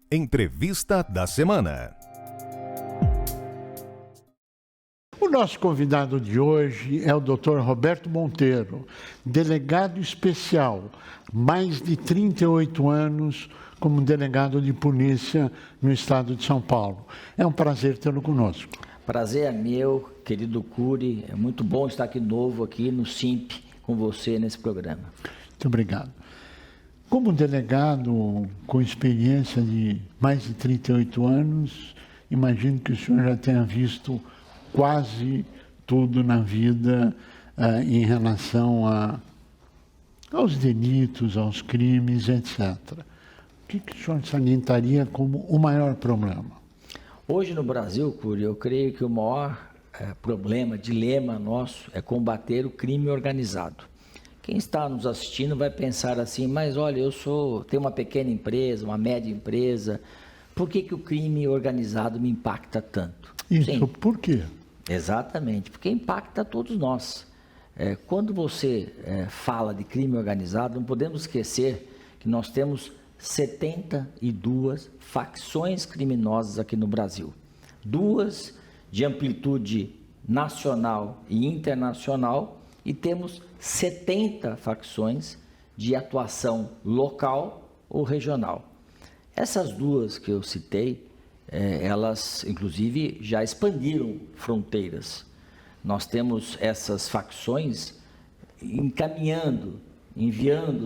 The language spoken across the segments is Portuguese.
Entrevista da semana. O nosso convidado de hoje é o Dr. Roberto Monteiro, delegado especial, mais de 38 anos como delegado de polícia no estado de São Paulo. É um prazer tê-lo conosco. Prazer é meu, querido Cury. É muito bom estar aqui novo aqui no SIMP com você nesse programa. Muito obrigado. Como delegado com experiência de mais de 38 anos, imagino que o senhor já tenha visto quase tudo na vida em relação aos delitos, aos crimes, etc. O que o senhor salientaria como o maior problema? Hoje no Brasil, Cury, eu creio que o maior problema, dilema nosso é combater o crime organizado. Quem está nos assistindo vai pensar assim, mas olha, tenho uma pequena empresa, uma média empresa, por que o crime organizado me impacta tanto? Isso, Sim, por quê? Exatamente, porque impacta todos nós. Quando você fala de crime organizado, não podemos esquecer que nós temos 72 facções criminosas aqui no Brasil. 2 de amplitude nacional e internacional, e temos 70 facções de atuação local ou regional. Essas 2 que eu citei, elas inclusive já expandiram fronteiras. Nós temos essas facções enviando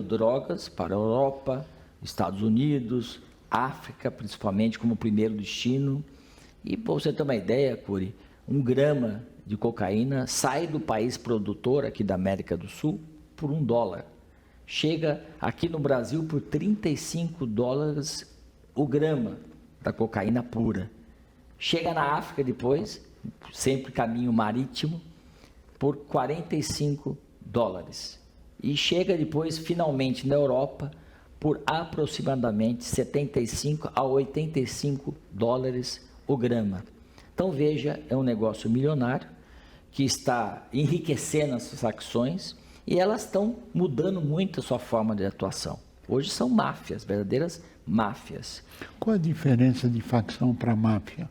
drogas para a Europa, Estados Unidos, África, principalmente como primeiro destino. E para você ter uma ideia, Cury, 1 grama de cocaína sai do país produtor aqui da América do Sul por $1. Chega aqui no Brasil por $35 o grama da cocaína pura. Chega na África depois, sempre caminho marítimo, por $45. E chega depois, finalmente, na Europa, por aproximadamente $75 a $85 o grama. Então veja, é um negócio milionário que está enriquecendo essas facções e elas estão mudando muito a sua forma de atuação. Hoje são máfias, verdadeiras máfias. Qual a diferença de facção para máfia?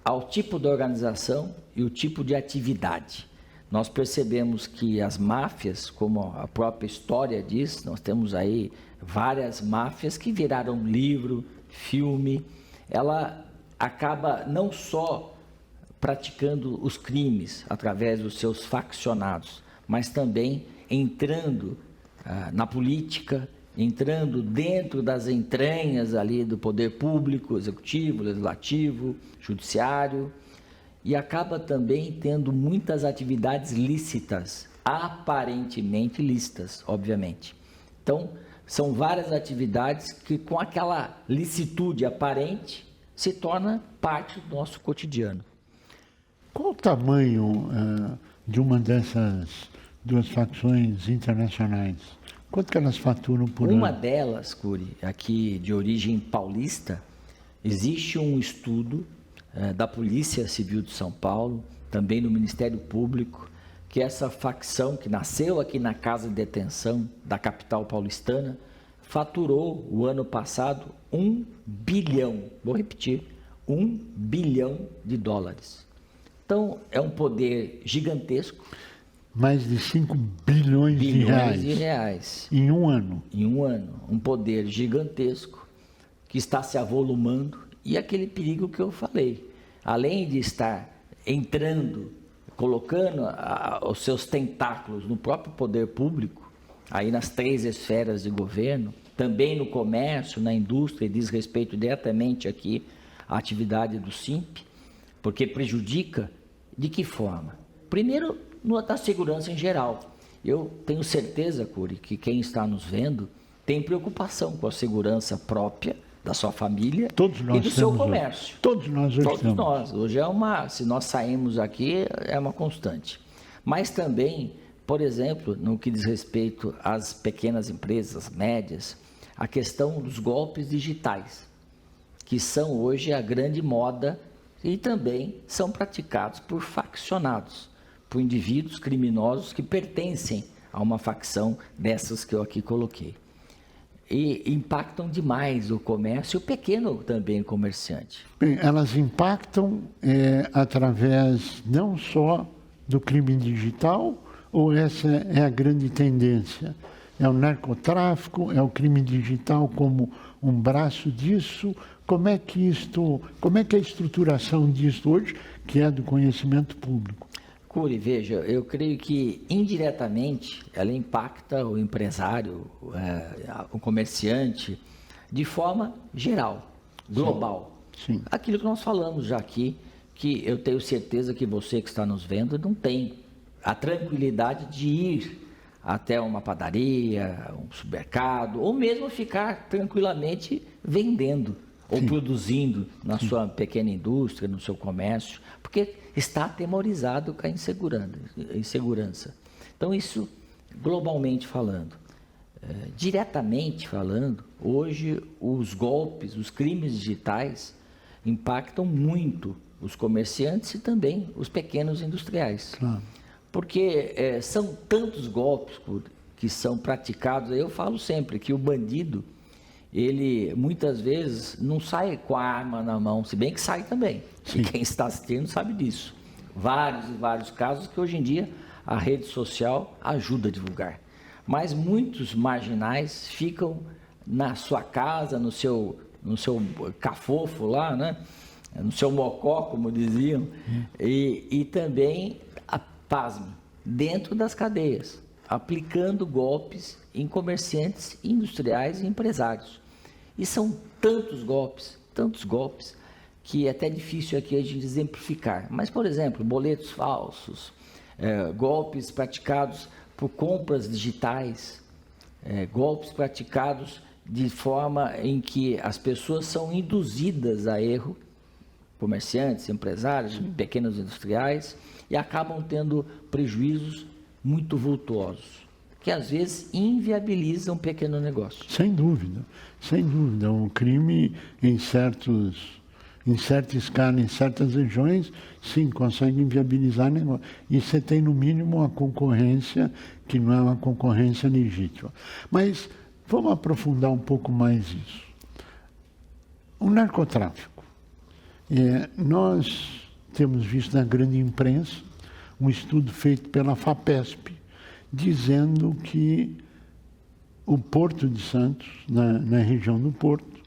Ao tipo de organização e o tipo de atividade. Nós percebemos que as máfias, como a própria história diz, nós temos aí várias máfias que viraram livro, filme. Ela acaba não só praticando os crimes através dos seus faccionados, mas também entrando na política, entrando dentro das entranhas ali do poder público, executivo, legislativo, judiciário, e acaba também tendo muitas atividades lícitas, aparentemente lícitas, obviamente. Então, são várias atividades que com aquela licitude aparente se torna parte do nosso cotidiano. Qual o tamanho de uma dessas 2 facções internacionais? Quanto que elas faturam por ano? Uma delas, Cury, aqui de origem paulista, existe um estudo da Polícia Civil de São Paulo, também no Ministério Público, que essa facção que nasceu aqui na Casa de Detenção da capital paulistana, faturou o ano passado $1 bilhão, vou repetir, $1 bilhão. Então, é um poder gigantesco. Mais de 5 bilhões de reais. Em um ano. Em um ano. Um poder gigantesco que está se avolumando. E aquele perigo que eu falei. Além de estar entrando, colocando os seus tentáculos no próprio poder público, aí nas 3 esferas de governo, também no comércio, na indústria, e diz respeito diretamente aqui à atividade do SIMP, porque prejudica de que forma? Primeiro, da segurança em geral. Eu tenho certeza, Cury, que quem está nos vendo tem preocupação com a segurança própria da sua família e do seu comércio. Todos nós hoje Todos nós. Hoje se nós saímos aqui, é uma constante. Mas também, por exemplo, no que diz respeito às pequenas empresas, médias, a questão dos golpes digitais, que são hoje a grande moda e também são praticados por faccionados, por indivíduos criminosos que pertencem a uma facção dessas que eu aqui coloquei. e impactam demais o comércio e o pequeno também comerciante. Bem, elas impactam através não só do crime digital, ou essa é a grande tendência? É o narcotráfico, é o crime digital como um braço disso? Como é que é a estruturação disso hoje, que é do conhecimento público? Cury, veja, eu creio que indiretamente ela impacta o empresário, o comerciante, de forma geral, global. Sim. Aquilo que nós falamos já aqui, que eu tenho certeza que você que está nos vendo não tem a tranquilidade de ir até uma padaria, um supermercado, ou mesmo ficar tranquilamente vendendo ou produzindo na sua pequena indústria, no seu comércio, porque está atemorizado com a insegurança. Então, isso, globalmente falando. Diretamente falando, hoje os golpes, os crimes digitais impactam muito os comerciantes e também os pequenos industriais. Claro. Porque são tantos golpes que são praticados. Eu falo sempre que o bandido, ele muitas vezes não sai com a arma na mão, se bem que sai também. Sim. E quem está assistindo sabe disso. Vários e vários casos que hoje em dia a rede social ajuda a divulgar. Mas muitos marginais ficam na sua casa, no seu cafofo lá, né? No seu mocó, como diziam, e também, pasme, dentro das cadeias, aplicando golpes em comerciantes, industriais e empresários. E são tantos golpes, que é até difícil aqui a gente exemplificar. Mas, por exemplo, boletos falsos, golpes praticados por compras digitais, golpes praticados de forma em que as pessoas são induzidas a erro, comerciantes, empresários, pequenos industriais, e acabam tendo prejuízos muito vultuosos, que às vezes inviabilizam um pequeno negócio. Sem dúvida, sem dúvida. O crime, em certa escala, em certas regiões, sim, consegue inviabilizar negócio. E você tem, no mínimo, uma concorrência que não é uma concorrência legítima. Mas vamos aprofundar um pouco mais isso. O narcotráfico. Nós temos visto na grande imprensa um estudo feito pela FAPESP, dizendo que o Porto de Santos, na região do Porto,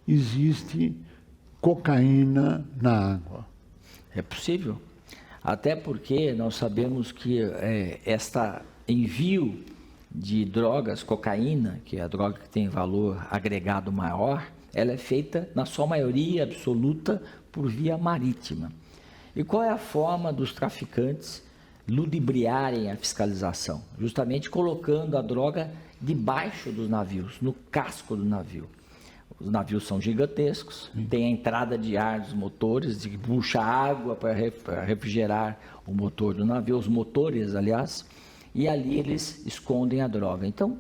existe cocaína na água. É possível, até porque nós sabemos que este envio de drogas, cocaína, que é a droga que tem valor agregado maior, ela é feita, na sua maioria absoluta, por via marítima. E qual é a forma dos traficantes ludibriarem a fiscalização? Justamente colocando a droga debaixo dos navios, no casco do navio. Os navios são gigantescos, tem a entrada de ar dos motores, que puxa água para refrigerar o motor do navio, os motores, aliás, e ali eles escondem a droga. Então,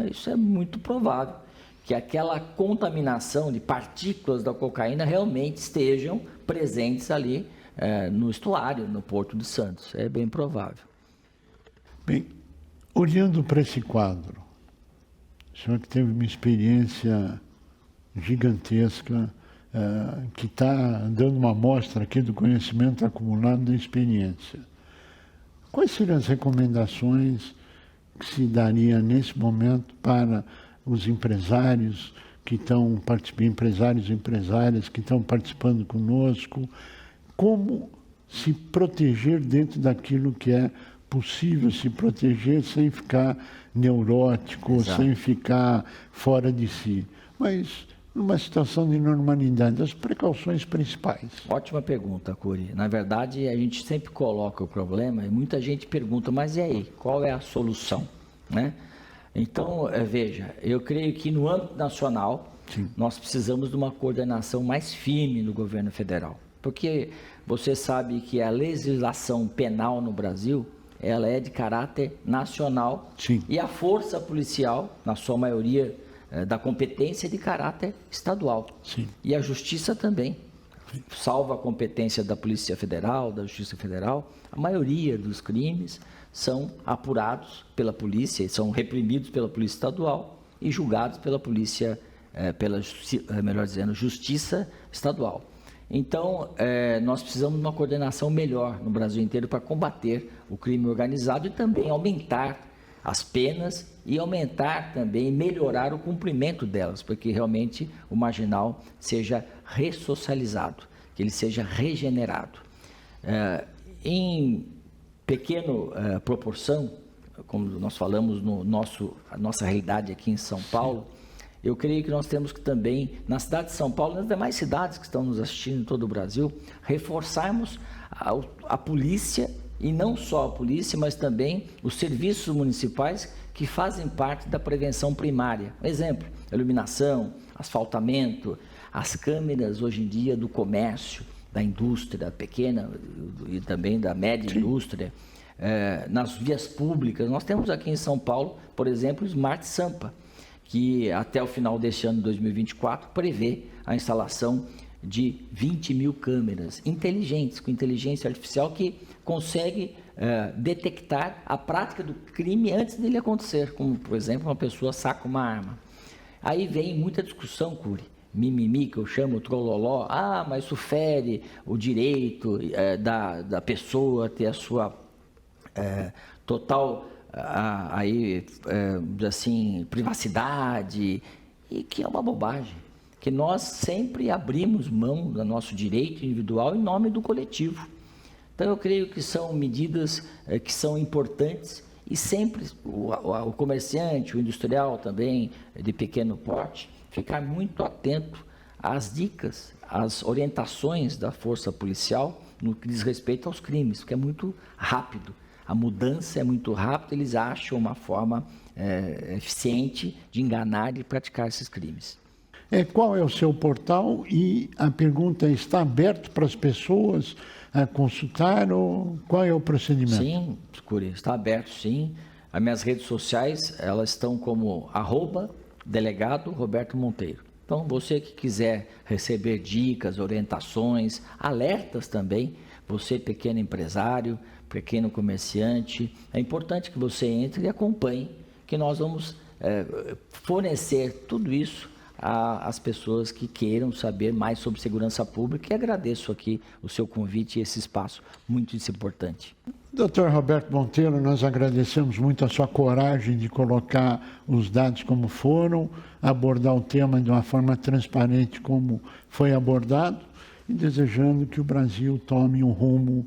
isso é muito provável, que aquela contaminação de partículas da cocaína realmente estejam presentes ali no estuário, no Porto de Santos. É bem provável. Bem, olhando para esse quadro, o senhor que teve uma experiência gigantesca, que está dando uma amostra aqui do conhecimento acumulado da experiência, quais seriam as recomendações que se daria nesse momento para os empresários que estão participando, empresários e empresárias que estão participando conosco, como se proteger dentro daquilo que é possível se proteger sem ficar neurótico, Exato. Sem ficar fora de si, mas numa situação de normalidade, as precauções principais. Ótima pergunta, Cury. Na verdade, a gente sempre coloca o problema e muita gente pergunta, mas e aí, qual é a solução? Né? Então, veja, eu creio que no âmbito nacional, nós precisamos de uma coordenação mais firme no governo federal. Porque você sabe que a legislação penal no Brasil, ela é de caráter nacional. Sim. E a força policial, na sua maioria, da competência de caráter estadual. Sim. E a justiça também. Salvo a competência da Polícia Federal, da Justiça Federal, a maioria dos crimes são apurados pela polícia, são reprimidos pela Polícia Estadual e julgados pela polícia, melhor dizendo, justiça estadual. Então, nós precisamos de uma coordenação melhor no Brasil inteiro para combater o crime organizado e também aumentar as penas e aumentar também, melhorar o cumprimento delas, porque realmente o marginal seja ressocializado, que ele seja regenerado. Em pequena proporção, como nós falamos a nossa realidade aqui em São Paulo, eu creio que nós temos que também, na cidade de São Paulo e nas demais cidades que estão nos assistindo em todo o Brasil, reforçarmos a polícia, e não só a polícia, mas também os serviços municipais que fazem parte da prevenção primária. Exemplo, iluminação, asfaltamento, as câmeras hoje em dia do comércio, da indústria pequena e também da média indústria, nas vias públicas. Nós temos aqui em São Paulo, por exemplo, o Smart Sampa, que até o final deste ano de 2024 prevê a instalação de 20 mil câmeras inteligentes, com inteligência artificial, que consegue detectar a prática do crime antes dele acontecer, como, por exemplo, uma pessoa saca uma arma. Aí vem muita discussão, Cury, mimimi, que eu chamo trololó, mas isso fere o direito da pessoa ter a sua total privacidade, e que é uma bobagem, que nós sempre abrimos mão do nosso direito individual em nome do coletivo. Então eu creio que são medidas que são importantes, e sempre o comerciante, o industrial também de pequeno porte, ficar muito atento às dicas, às orientações da força policial no que diz respeito aos crimes, porque é muito rápido. A mudança é muito rápida, eles acham uma forma eficiente de enganar e praticar esses crimes. Qual é o seu portal? E a pergunta está aberto para as pessoas consultar, ou qual é o procedimento? Sim, Cury, está aberto sim. As minhas redes sociais, elas estão como @delegado Roberto Monteiro. Então, você que quiser receber dicas, orientações, alertas também, você pequeno empresário, pequeno comerciante, é importante que você entre e acompanhe, que nós vamos fornecer tudo isso às pessoas que queiram saber mais sobre segurança pública, e agradeço aqui o seu convite e esse espaço muito importante. Dr. Roberto Monteiro, nós agradecemos muito a sua coragem de colocar os dados como foram, abordar o tema de uma forma transparente como foi abordado, e desejando que o Brasil tome um rumo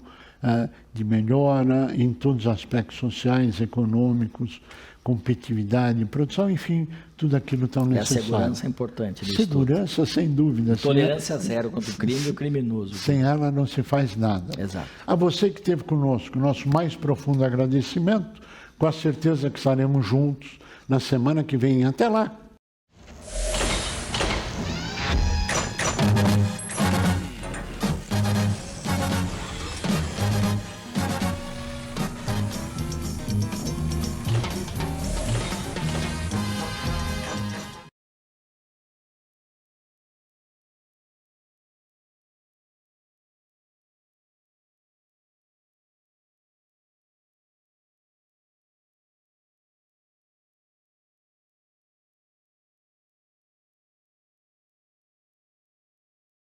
de melhora em todos os aspectos sociais, econômicos, competitividade, produção, enfim, tudo aquilo tão necessário. E a segurança é importante. Segurança, sem dúvida. Tolerância zero contra o crime e o criminoso. Sem ela não se faz nada. Exato. A você que esteve conosco, nosso mais profundo agradecimento, com a certeza que estaremos juntos na semana que vem. Até lá!